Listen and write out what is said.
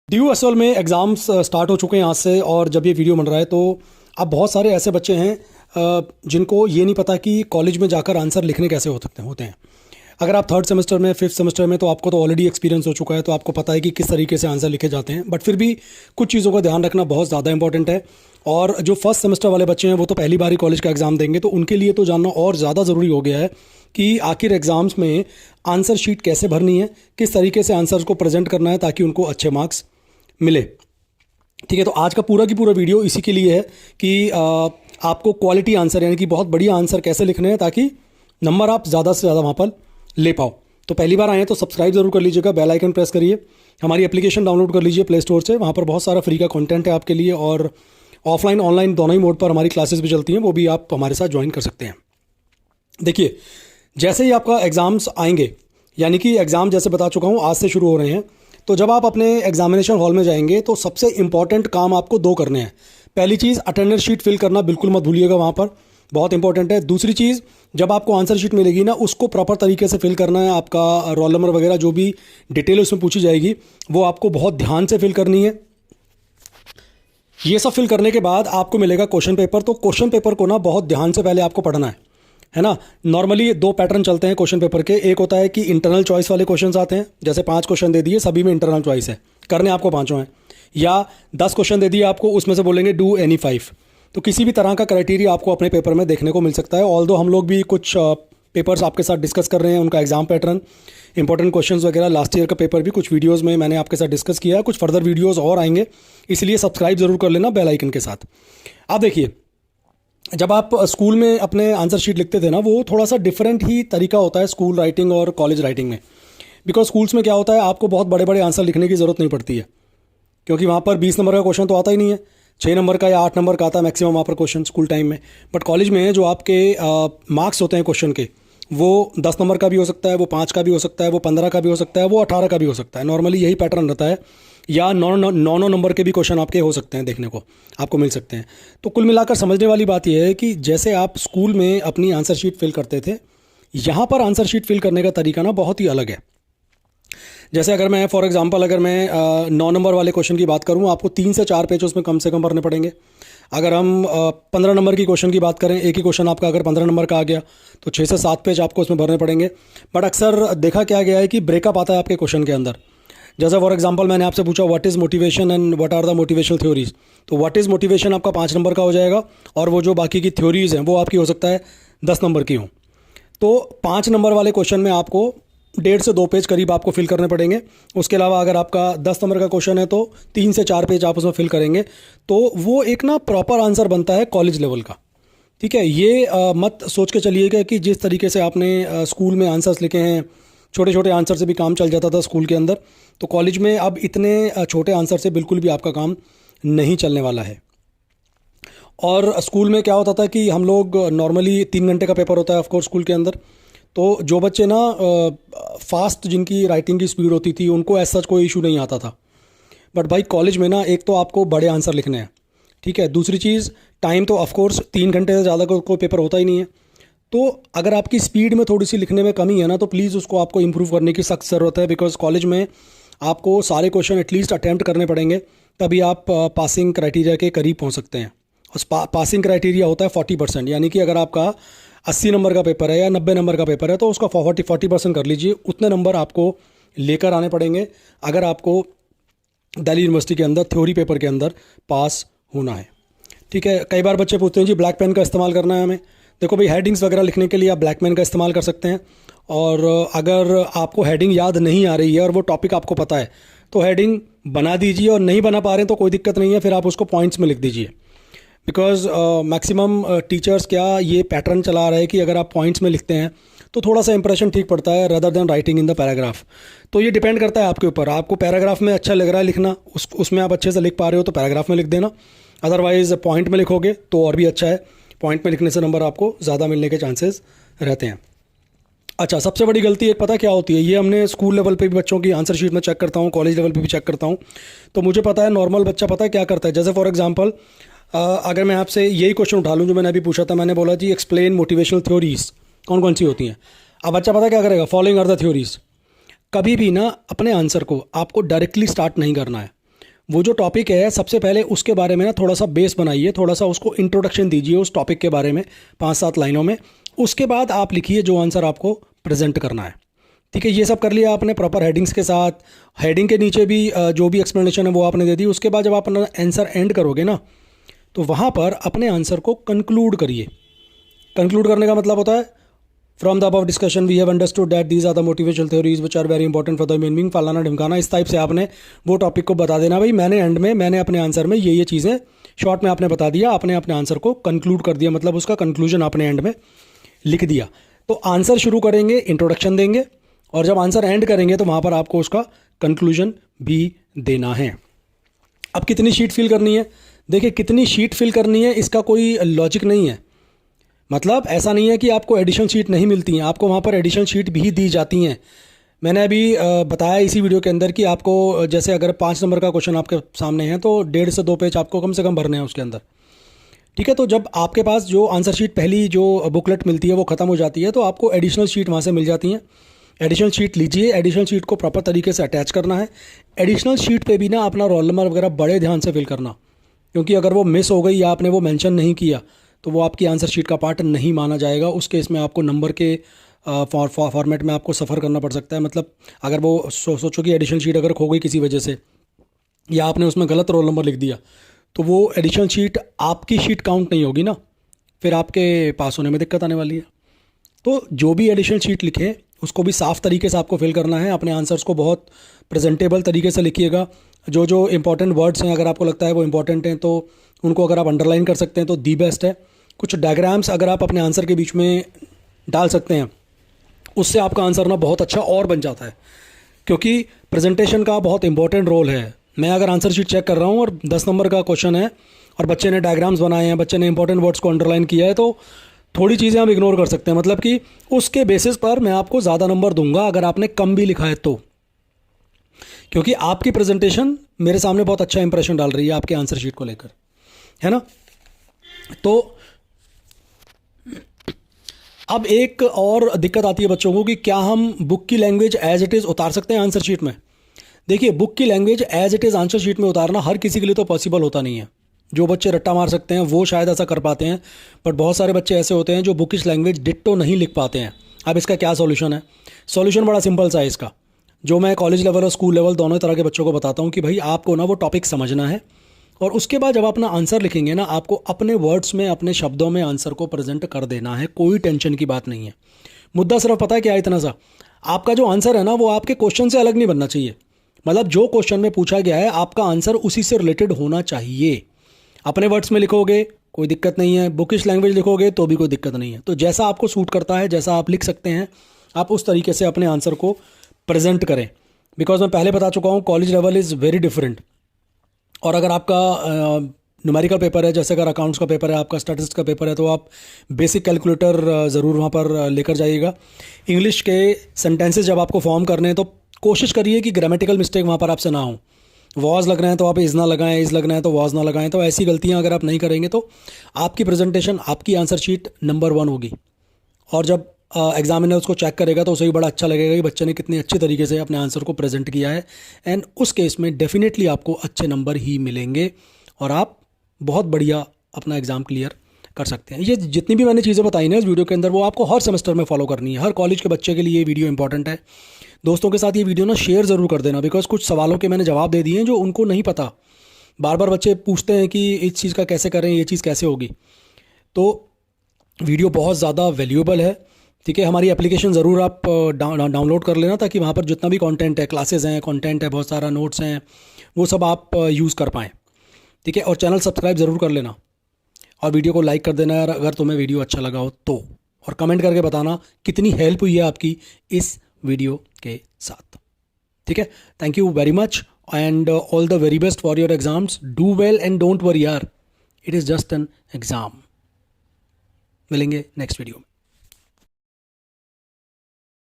Due असल में exams start हो चुके हैं आज से। और जब ये वीडियो बन रहा है तो अब बहुत सारे ऐसे बच्चे हैं जिनको ये नहीं पता कि कॉलेज में जाकर आंसर लिखने कैसे होते हैं। अगर आप थर्ड सेमेस्टर में फिफ्थ सेमेस्टर में, तो आपको तो ऑलरेडी एक्सपीरियंस हो चुका है, तो आपको पता है कि किस तरीके से आंसर लिखे जाते हैं। बट फिर भी कुछ चीज़ों का ध्यान रखना बहुत ज़्यादा इंपॉर्टेंट है। और जो फर्स्ट सेमेस्टर वाले बच्चे हैं वो तो पहली बार ही कॉलेज का एग्ज़ाम देंगे, तो उनके लिए तो जानना और ज़्यादा ज़रूरी हो गया है कि आखिर एग्ज़ाम्स में आंसर शीट कैसे भरनी है, किस तरीके से आंसर्स को प्रेजेंट करना है ताकि उनको अच्छे मार्क्स मिले। ठीक है, तो आज का पूरा की पूरा वीडियो इसी के लिए है कि आपको क्वालिटी आंसर यानी कि बहुत बढ़िया आंसर कैसे लिखने हैं ताकि नंबर आप ज़्यादा से ज़्यादा वहाँ पर ले पाओ। तो पहली बार आए हैं तो सब्सक्राइब जरूर कर लीजिएगा, बेल आइकन प्रेस करिए, हमारी एप्लीकेशन डाउनलोड कर लीजिए प्ले स्टोर से। वहाँ पर बहुत सारा फ्री का कंटेंट है आपके लिए, और ऑफलाइन ऑनलाइन दोनों ही मोड पर हमारी क्लासेस भी चलती हैं, वो भी आप हमारे साथ ज्वाइन कर सकते हैं। देखिए, जैसे ही आपका एग्ज़ाम्स आएंगे, यानी कि एग्ज़ाम जैसे बता चुका हूँ आज से शुरू हो रहे हैं, तो जब आप अपने एग्जामिनेशन हॉल में जाएंगे तो सबसे इंपॉर्टेंट काम आपको दो करने हैं। पहली चीज़, अटेंडेंस शीट फिल करना बिल्कुल मत भूलिएगा, वहाँ पर बहुत इंपॉर्टेंट है। दूसरी चीज़, जब आपको आंसर शीट मिलेगी ना, उसको प्रॉपर तरीके से फिल करना है। आपका रोल नंबर वगैरह जो भी डिटेल उसमें पूछी जाएगी वो आपको बहुत ध्यान से फिल करनी है। ये सब फिल करने के बाद आपको मिलेगा क्वेश्चन पेपर। तो क्वेश्चन पेपर को ना बहुत ध्यान से पहले आपको पढ़ना है ना। नॉर्मली दो पैटर्न चलते हैं क्वेश्चन पेपर के। एक होता है कि इंटरनल चॉइस वाले क्वेश्चंस आते हैं, जैसे 5 क्वेश्चन दे दिए, सभी में इंटरनल चॉइस है, करने आपको पांचों हैं। या 10 क्वेश्चन दे दिए आपको, उसमें से बोलेंगे डू एनी 5। तो किसी भी तरह का क्राइटेरिया आपको अपने पेपर में देखने को मिल सकता है। ऑल्दो हम लोग भी कुछ पेपर्स आपके साथ डिस्कस कर रहे हैं, उनका एग्जाम पैटर्न, इंपॉर्टेंट क्वेश्चंस वगैरह, लास्ट ईयर का पेपर भी कुछ वीडियोस में मैंने आपके साथ डिस्कस किया है। कुछ फर्दर वीडियोस और आएंगे, इसलिए सब्सक्राइब जरूर कर लेना बेल आइकन के साथ। अब देखिए, जब आप स्कूल में अपने आंसर शीट लिखते थे ना, वो थोड़ा सा डिफरेंट ही तरीका होता है स्कूल राइटिंग और कॉलेज राइटिंग में। बिकॉज स्कूल्स में क्या होता है, आपको बहुत बड़े बड़े आंसर लिखने की ज़रूरत नहीं पड़ती है, क्योंकि वहाँ पर 20 नंबर का क्वेश्चन तो आता ही नहीं है, 6 नंबर का या 8 नंबर का आता है मैक्सिमम वहाँ पर क्वेश्चन स्कूल टाइम में। बट कॉलेज में जो आपके मार्क्स होते हैं क्वेश्चन के, वो 10 नंबर का भी हो सकता है, वो 5 का भी हो सकता है, वो 15 का भी हो सकता है, वो 18 का भी हो सकता है। नॉर्मली यही पैटर्न रहता है। या 9 नंबर के भी क्वेश्चन आपके हो सकते हैं, देखने को आपको मिल सकते हैं। तो कुल मिलाकर समझने वाली बात यह है कि जैसे आप स्कूल में अपनी आंसर शीट फिल करते थे, यहाँ पर आंसर शीट फिल करने का तरीका ना बहुत ही अलग है। जैसे अगर मैं फॉर एग्जांपल अगर मैं 9 नंबर वाले क्वेश्चन की बात करूँ, आपको 3 से 4 पेज उसमें कम से कम भरने पड़ेंगे। अगर हम 15 नंबर की क्वेश्चन की बात करें, एक ही क्वेश्चन आपका अगर 15 नंबर का आ गया तो 6 से 7 पेज आपको उसमें भरने पड़ेंगे। बट अक्सर देखा क्या गया है कि ब्रेकअप आता है आपके क्वेश्चन के अंदर। जैसे फॉर एग्जांपल मैंने आपसे पूछा what is motivation and what are the motivational theories, तो व्हाट इज़ मोटिवेशन आपका 5 नंबर का हो जाएगा, और वो जो बाकी की थ्योरीज हैं वो आपकी हो सकता है 10 नंबर की हों। तो 5 नंबर वाले क्वेश्चन में आपको 1.5 से 2 पेज करीब आपको फिल करने पड़ेंगे। उसके अलावा अगर आपका 10 नंबर का क्वेश्चन है तो 3 से 4 पेज आप उसमें फिल करेंगे, तो वो एक ना प्रॉपर आंसर बनता है कॉलेज लेवल का। ठीक है, ये मत सोच के चलिएगा कि जिस तरीके से आपने स्कूल में आंसर्स लिखे हैं, छोटे छोटे आंसर से भी काम चल जाता था स्कूल के अंदर, तो कॉलेज में अब इतने छोटे आंसर से बिल्कुल भी आपका काम नहीं चलने वाला है। और स्कूल में क्या होता था कि हम लोग नॉर्मली 3 घंटे का पेपर होता है ऑफकोर्स स्कूल के अंदर। तो जो बच्चे ना फास्ट जिनकी राइटिंग की स्पीड होती थी, उनको ऐसा कोई इशू नहीं आता था। बट भाई कॉलेज में ना, एक तो आपको बड़े आंसर लिखने हैं, ठीक है, दूसरी चीज़ टाइम तो ऑफकोर्स 3 घंटे से ज़्यादा कोई पेपर होता ही नहीं है। तो अगर आपकी स्पीड में थोड़ी सी लिखने में कमी है ना, तो प्लीज़ उसको आपको इंप्रूव करने की सख्त ज़रूरत है। बिकॉज कॉलेज में आपको सारे क्वेश्चन एटलीस्ट अटैम्प्ट करने पड़ेंगे, तभी आप पासिंग क्राइटेरिया के करीब पहुंच सकते हैं। उस पासिंग क्राइटेरिया होता है 40%, यानी कि अगर आपका 80 नंबर का पेपर है या 90 नंबर का पेपर है तो उसका 40% कर लीजिए। उतने नंबर आपको लेकर आने पड़ेंगे अगर आपको दिल्ली यूनिवर्सिटी के अंदर थ्योरी पेपर के अंदर पास होना है। ठीक है, कई बार बच्चे पूछते हैं जी ब्लैक पेन का इस्तेमाल करना है हमें। देखो भाई, हेडिंग्स वगैरह लिखने के लिए आप ब्लैक पेन का इस्तेमाल कर सकते हैं। और अगर आपको हेडिंग याद नहीं आ रही है और वो टॉपिक आपको पता है, तो हेडिंग बना दीजिए, और नहीं बना पा रहे हैं तो कोई दिक्कत नहीं है, फिर आप उसको पॉइंट्स में लिख दीजिए। बिकॉज मैक्सिमम टीचर्स क्या ये पैटर्न चला रहा है कि अगर आप पॉइंट्स में लिखते हैं तो थोड़ा सा इंप्रेशन ठीक पड़ता है rather than writing in the paragraph. तो ये डिपेंड करता है आपके ऊपर, आपको पैराग्राफ में अच्छा लग रहा है लिखना, उसमें आप अच्छे से लिख पा रहे हो तो पैराग्राफ में लिख देना। अदरवाइज़ पॉइंट में लिखोगे तो और भी अच्छा है, पॉइंट में लिखने से नंबर आपको ज़्यादा मिलने के चांसेस रहते हैं। अच्छा, सबसे बड़ी गलती एक पता क्या होती है, ये हमने स्कूल लेवल पे भी बच्चों की आंसर शीट में चेक करता हूँ, कॉलेज लेवल पे भी चेक करता हूँ, तो मुझे पता है नॉर्मल बच्चा पता है क्या करता है। जैसे फॉर एग्जांपल अगर मैं आपसे यही क्वेश्चन उठा लूँ जो मैंने अभी पूछा था, मैंने बोला जी एक्सप्लेन मोटिवेशनल थ्योरीज कौन कौन सी होती हैं। अब बच्चा पता क्या करेगा, फॉलोइंग आर द थ्योरीज। कभी भी ना अपने आंसर को आपको डायरेक्टली स्टार्ट नहीं करना है, वो जो टॉपिक है सबसे पहले उसके बारे में ना थोड़ा सा बेस बनाइए, थोड़ा सा उसको इंट्रोडक्शन दीजिए उस टॉपिक के बारे में 5-7 लाइनों में। उसके बाद आप लिखिए जो आंसर आपको प्रेजेंट करना है। ठीक है, ये सब कर लिया आपने प्रॉपर हेडिंग्स के साथ। हेडिंग के नीचे भी जो भी एक्सप्लेनेशन है वो आपने दे दी। उसके बाद जब आप अपना आंसर एंड करोगे ना, तो वहाँ पर अपने आंसर को कंक्लूड करिए। कंक्लूड करने का मतलब होता है from the above discussion we have understood that these are the motivational theories which are very important for the meaning, फलाना ढिमकाना। इस टाइप से आपने वो टॉपिक को बता देना, भाई मैंने एंड में मैंने अपने आंसर में ये चीज़ें शॉर्ट में आपने बता दिया, आपने अपने आंसर को कंक्लूड कर दिया, मतलब उसका कंक्लूजन आपने एंड में लिख दिया। तो आंसर शुरू करेंगे, इंट्रोडक्शन देंगे, और जब आंसर एंड करेंगे तो वहाँ पर आपको उसका कंक्लूजन भी देना है। अब कितनी शीट फिल करनी है? देखिए, कितनी शीट फिल करनी है इसका कोई लॉजिक नहीं है। मतलब ऐसा नहीं है कि आपको एडिशनल शीट नहीं मिलती हैं, आपको वहाँ पर एडिशनल शीट भी दी जाती हैं। मैंने अभी बताया इसी वीडियो के अंदर कि आपको जैसे अगर 5 नंबर का क्वेश्चन आपके सामने है तो 1.5 से 2 पेज आपको कम से कम भरने हैं उसके अंदर। ठीक है, तो जब आपके पास जो आंसर शीट पहली जो बुकलेट मिलती है वो ख़त्म हो जाती है, तो आपको एडिशनल शीट वहाँ से मिल जाती हैं। एडिशनल शीट लीजिए, एडिशनल शीट को प्रॉपर तरीके से अटैच करना है। एडिशनल शीट पे भी ना अपना रोल नंबर वगैरह बड़े ध्यान से फिल करना, क्योंकि अगर वो मिस हो गई या आपने वो मेंशन नहीं किया तो वो आपकी आंसर शीट का पार्ट नहीं माना जाएगा। उस केस में आपको नंबर के फॉर्मेट में आपको सफ़र करना पड़ सकता है। मतलब अगर वो सोचो कि एडिशनल शीट अगर खो गई किसी वजह से, या आपने उसमें गलत रोल नंबर लिख दिया, तो वो एडिशनल शीट आपकी शीट काउंट नहीं होगी ना, फिर आपके पास होने में दिक्कत आने वाली है। तो जो भी एडिशनल शीट लिखें उसको भी साफ़ तरीके से आपको फिल करना है। अपने आंसर्स को बहुत प्रेजेंटेबल तरीके से लिखिएगा। जो जो इंपॉर्टेंट वर्ड्स हैं अगर आपको लगता है वो इंपॉर्टेंट हैं तो उनको अगर आप अंडरलाइन कर सकते हैं तो दी बेस्ट है। कुछ डायग्राम्स अगर आप अपने आंसर के बीच में डाल सकते हैं, उससे आपका आंसर ना बहुत अच्छा और बन जाता है, क्योंकि प्रेजेंटेशन का बहुत इंपॉर्टेंट रोल है। मैं अगर आंसर शीट चेक कर रहा हूँ और 10 नंबर का क्वेश्चन है और बच्चे ने डायग्राम्स बनाए हैं, बच्चे ने इंपॉर्टेंट वर्ड्स को अंडरलाइन किया है, तो थोड़ी चीज़ें हम इग्नोर कर सकते हैं। मतलब कि उसके बेसिस पर मैं आपको ज़्यादा नंबर दूंगा अगर आपने कम भी लिखा है तो, क्योंकि आपकी प्रेजेंटेशन मेरे सामने बहुत अच्छा इंप्रेशन डाल रही है आपके आंसर शीट को लेकर, है ना। तो अब एक और दिक्कत आती है बच्चों को कि क्या हम बुक की लैंग्वेज एज इट इज़ उतार सकते हैं आंसर शीट में। देखिए, बुक की language as it is answer sheet में उतारना हर किसी के लिए तो पॉसिबल होता नहीं है। जो बच्चे रट्टा मार सकते हैं वो शायद ऐसा कर पाते हैं, बट बहुत सारे बच्चे ऐसे होते हैं जो बुकिश लैंग्वेज डिट्टो नहीं लिख पाते हैं। अब इसका क्या सॉल्यूशन है? सॉल्यूशन बड़ा सिंपल सा है इसका, जो मैं कॉलेज लेवल और स्कूल लेवल दोनों तरह के बच्चों को बताता हूँ कि भाई आपको ना वो टॉपिक समझना है, और उसके बाद जब अपना आंसर लिखेंगे ना, आपको अपने वर्ड्स में अपने शब्दों में आंसर को प्रेजेंट कर देना है। कोई टेंशन की बात नहीं है। मुद्दा सिर्फ पता है क्या है, इतना सा, आपका जो आंसर है ना वो आपके क्वेश्चन से अलग नहीं बनना चाहिए। मतलब जो क्वेश्चन में पूछा गया है आपका आंसर उसी से रिलेटेड होना चाहिए। अपने वर्ड्स में लिखोगे कोई दिक्कत नहीं है, बुकिश लैंग्वेज लिखोगे तो भी कोई दिक्कत नहीं है। तो जैसा आपको सूट करता है, जैसा आप लिख सकते हैं, आप उस तरीके से अपने आंसर को प्रेजेंट करें। बिकॉज मैं पहले बता चुका हूँ college level is very different. और अगर आपका न्यूमेरिकल पेपर है, जैसे अगर अकाउंट्स का पेपर है, आपका स्टैटिस्टिक्स का पेपर है, तो आप बेसिक कैलकुलेटर ज़रूर वहाँ पर लेकर जाइएगा। इंग्लिश के सेंटेंसेस जब आपको फॉर्म करने हैं तो कोशिश करिए कि ग्रामेटिकल मिस्टेक वहाँ पर आपसे ना हो। वॉज लग रहे हैं तो आप इज़ ना लगाएं, इज़ लगना है तो वॉज ना लगाएं। तो ऐसी गलतियाँ अगर आप नहीं करेंगे तो आपकी प्रेजेंटेशन, आपकी आंसर शीट नंबर 1 होगी। और जब एग्जामिनर उसको चेक करेगा तो उसे भी बड़ा अच्छा लगेगा कि बच्चे ने कितनी अच्छी तरीके से अपने आंसर को प्रेजेंट किया है। एंड उस केस में डेफिनेटली आपको अच्छे नंबर ही मिलेंगे और आप बहुत बढ़िया अपना एग्ज़ाम क्लियर कर सकते हैं। ये जितनी भी मैंने चीज़ें बताई ना इस वीडियो के अंदर, वो आपको हर सेमेस्टर में फॉलो करनी है। हर कॉलेज के बच्चे के लिए ये वीडियो इंपॉर्टेंट है। दोस्तों के साथ ये वीडियो ना शेयर ज़रूर कर देना, बिकॉज कुछ सवालों के मैंने जवाब दे दिए हैं जो उनको नहीं पता। बार बार बच्चे पूछते हैं कि इस चीज़ का कैसे करें, ये चीज़ कैसे होगी। तो वीडियो बहुत ज़्यादा वैल्यूएबल है। ठीक है, हमारी एप्लीकेशन ज़रूर आप डाउनलोड कर लेना, ताकि वहाँ पर जितना भी कंटेंट है, क्लासेस हैं, कंटेंट है, बहुत सारा नोट्स हैं, वो सब आप यूज़ कर पाएँ। ठीक है, और चैनल सब्सक्राइब ज़रूर कर लेना और वीडियो को लाइक कर देना यार अगर तुम्हें वीडियो अच्छा लगा हो तो, और कमेंट करके बताना कितनी हेल्प हुई है आपकी इस वीडियो के साथ। ठीक है, thank you very much and all the very best for your exams. Do well and don't worry यार, it is just an exam. मिलेंगे नेक्स्ट वीडियो में।